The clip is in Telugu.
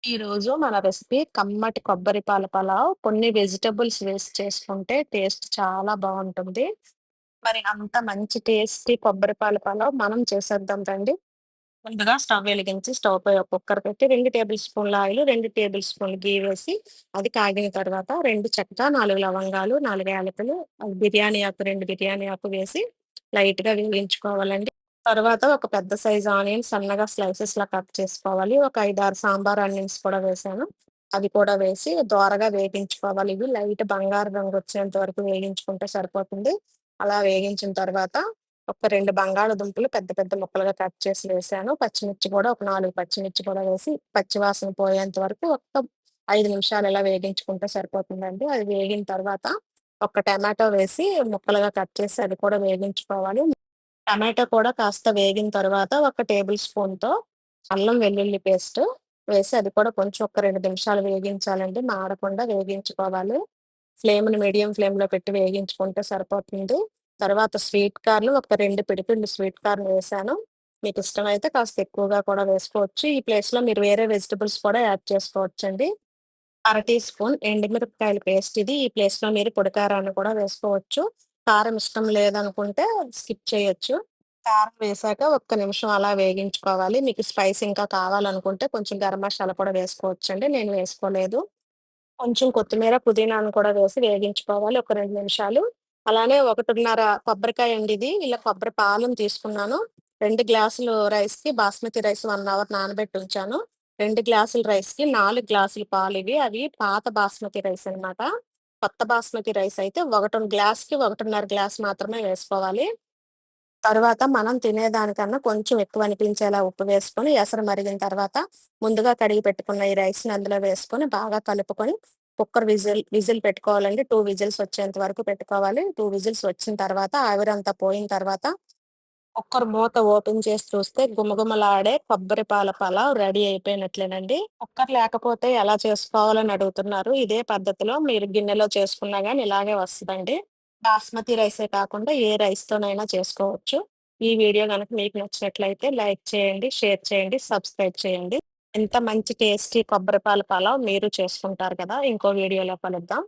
ఈరోజు మన రెసిపీ కమ్మటి కొబ్బరి పాల పలావ్. కొన్ని వెజిటబుల్స్ వేసి చేసుకుంటే టేస్ట్ చాలా బావుంటుంది. మరి అంత మంచి టేస్టీ కొబ్బరి పాల పలావ్ మనం చేసేద్దాం రండి. ముందుగా స్టవ్ వెలిగించి స్టవ్ పై ఒక కుక్కర్ పెట్టి 2 టేబుల్ స్పూన్ల ఆయిల్, 2 టేబుల్ స్పూన్ల ఘీ వేసి అది కాగిన తర్వాత 2 చెక్క, 4 లవంగాలు, 4 యాలకులు, బిర్యానీ ఆకు, 2 బిర్యానీ ఆకు వేసి లైట్‌గా వేగించుకోవాలండి. తర్వాత ఒక పెద్ద సైజ్ ఆనియన్ సన్నగా స్లైసెస్‌లా కట్ చేసుకోవాలి. ఒక 5, 6 సాంబార్ ఆనియన్స్ కూడా వేశాను. అవి కూడా వేసి దోరగా వేగించుకోవాలి. ఇవి లైట్ బంగారు రంగొచ్చేంత వరకు వేగించుకుంటే సరిపోతుంది. అలా వేగించిన తర్వాత ఒక 2 బంగాళాదుంపలు పెద్ద పెద్ద ముక్కలుగా కట్ చేసి వేశాను. పచ్చిమిర్చి కూడా ఒక 4 పచ్చిమిర్చి కూడా వేసి పచ్చి వాసన పోయేంత వరకు ఒక్క 5 నిమిషాలు ఇలా వేగించుకుంటే సరిపోతుందండి. అది వేగిన తర్వాత ఒక టమాటో వేసి ముక్కలుగా కట్ చేసి అది కూడా వేగించుకోవాలి. టమాటో కూడా కాస్త వేగిన తర్వాత ఒక టేబుల్ స్పూన్‌తో అల్లం వెల్లుల్లి పేస్ట్ వేసి అది కూడా కొంచెం ఒక 2 నిమిషాలు వేగించాలండి. మాడకుండా వేగించుకోవాలి. ఫ్లేమ్‌ని మీడియం ఫ్లేమ్‌లో పెట్టి వేగించుకుంటే సరిపోతుంది. తర్వాత స్వీట్ కార్న్ ఒక 2 పిడికిళ్ళు స్వీట్ కార్న్ వేశాను. మీకిష్టమైతే కాస్త ఎక్కువగా కూడా వేసుకోవచ్చు. ఈ ప్లేస్‌లో మీరు వేరే వెజిటబుల్స్ కూడా యాడ్ చేసుకోవచ్చండి. అర టీ స్పూన్ ఎండుమిరపకాయల పేస్ట్ ఇది. ఈ ప్లేస్‌లో మీరు పొడి కారాన్ని కూడా వేసుకోవచ్చు. కారం ఇష్టం లేదనుకుంటే స్కిప్ చేయొచ్చు. కారం వేశాక ఒక్క నిమిషం అలా వేగించుకోవాలి. మీకు స్పైస్ ఇంకా కావాలనుకుంటే కొంచెం గరం మసాలా కూడా వేసుకోవచ్చండి. నేను వేసుకోలేదు. కొంచెం కొత్తిమీర, పుదీనాను కూడా వేసి వేగించుకోవాలి ఒక 2 నిమిషాలు. అలానే 1:30 కొబ్బరికాయ అండి ఇది. ఇలా కొబ్బరి పాలను తీసుకున్నాను. 2 గ్లాసులు రైస్‌కి బాస్మతి రైస్ 1 అవర్ నానబెట్టి ఉంచాను. 2 గ్లాసుల రైస్‌కి 4 గ్లాసులు పాలివి. అవి పాత బాస్మతి రైస్ అన్నమాట. కొత్త బాస్మతి రైస్ అయితే 1 గ్లాస్‌కి 1:30 గ్లాస్ మాత్రమే వేసుకోవాలి. తరువాత మనం తినేదానికన్నా కొంచెం ఎక్కువ అనిపించేలా ఉప్పు వేసుకొని, ఎసరు మరిగిన తర్వాత ముందుగా కడిగి పెట్టుకున్న ఈ రైస్‌ని అందులో వేసుకొని బాగా కలుపుకొని కుక్కర్ విజిల్ పెట్టుకోవాలండి. 2 విజిల్స్ వచ్చేంత వరకు పెట్టుకోవాలి. 2 విజిల్స్ వచ్చిన తర్వాత ఆవిరంతా పోయిన తర్వాత కుక్కర్ మూత ఓపెన్ చేసి చూస్తే గుమగుమలాడే కొబ్బరి పాల పలావ్ రెడీ అయిపోయినట్లేనండి. కుక్కర్ లేకపోతే ఎలా చేసుకోవాలని అడుగుతున్నారు. ఇదే పద్ధతిలో మీరు గిన్నెలో చేసుకున్నా గాని ఇలాగే వస్తదండి. బాస్మతి రైసే కాకుండా ఏ రైస్‌తోనైనా చేసుకోవచ్చు. ఈ వీడియో గనుక మీకు నచ్చినట్లయితే లైక్ చేయండి, షేర్ చేయండి, సబ్స్క్రైబ్ చేయండి. ఎంత మంచి టేస్టీ కొబ్బరి పాల పలావ్ మీరు చేసుకుంటారు కదా! ఇంకో వీడియోలో కలుద్దాం.